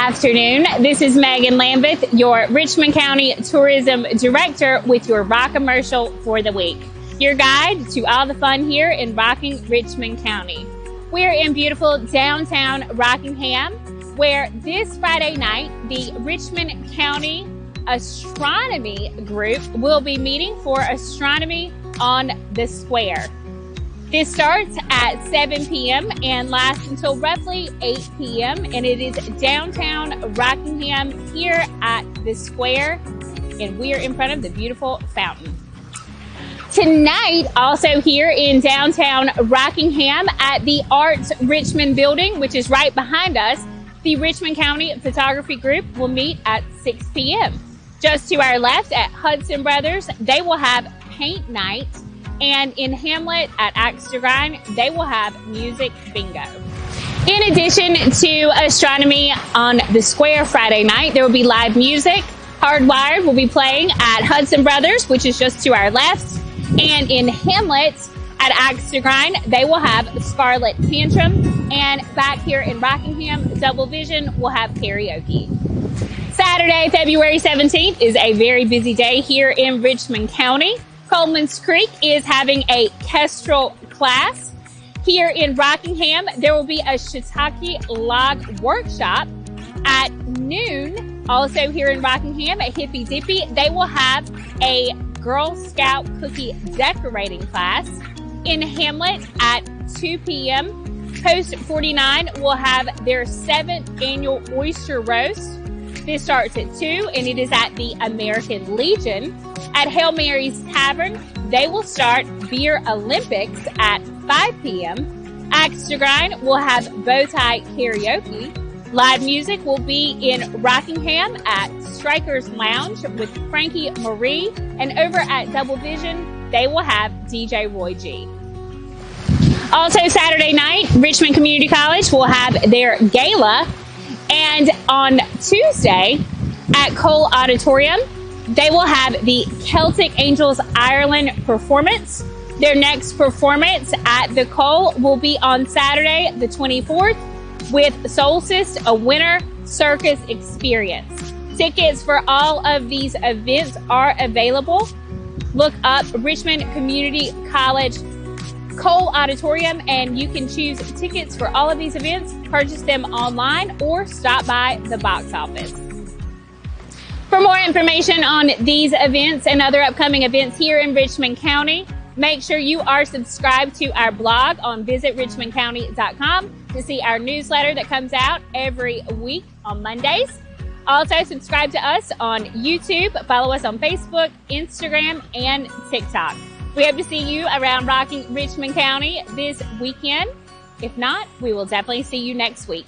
afternoon. This is Megan Lambeth, your Richmond County Tourism Director with your Rockamercial for the week. Your guide to all the fun here in rocking Richmond County. We're in beautiful downtown Rockingham, where this Friday night, the Richmond County Astronomy group will be meeting for Astronomy on the Square. This starts at 7 p.m. and lasts until roughly 8 p.m. and it is downtown Rockingham here at the Square, and we are in front of the beautiful fountain. Tonight, also here in downtown Rockingham at the Arts Richmond building, which is right behind us, the Richmond County Photography Group will meet at 6 p.m. Just to our left at Hudson Brothers, they will have paint night. And in Hamlet at Axe to Grind, they will have music bingo. In addition to Astronomy on the Square Friday night, there will be live music. Hardwired will be playing at Hudson Brothers, which is just to our left. And in Hamlet at Axe to Grind, they will have Scarlet, Tantrum. And back here in Rockingham, Double Vision will have karaoke. Saturday, February 17th is a very busy day here in Richmond County. Colemans Creek is having a Kestrel class. Here in Rockingham, there will be a Shiitake log workshop at noon. Also here in Rockingham at Hippy Dippy, they will have a Girl Scout cookie decorating class. In Hamlet at 2 p.m., Post 49 will have their 7th annual Oyster roast. This starts at 2 and it is at the American Legion. At Hail Mary's Tavern, they will start Beer Olympics at 5 p.m. Axe to Grind will have Bowtie Karaoke. Live music will be in Rockingham at Striker's Lounge with Frankie Marie. And over at Double Vision, they will have DJ Roy G. Also Saturday night, Richmond Community College will have their Gala. And on Tuesday at Cole Auditorium, they will have the Celtic Angels Ireland performance. Their next performance at the Cole will be on Saturday, the 24th, with Solstice, a winter circus experience. Tickets for all of these events are available. Look up Richmond Community College Cole Auditorium and you can choose tickets for all of these events, purchase them online, or stop by the box office. For more information on these events and other upcoming events here in Richmond County, make sure you are subscribed to our blog on visitrichmondcounty.com to see our newsletter that comes out every week on Mondays. Also, subscribe to us on YouTube, follow us on Facebook, Instagram, and TikTok. We hope to see you around rocking Richmond County this weekend. If not, we will definitely see you next week.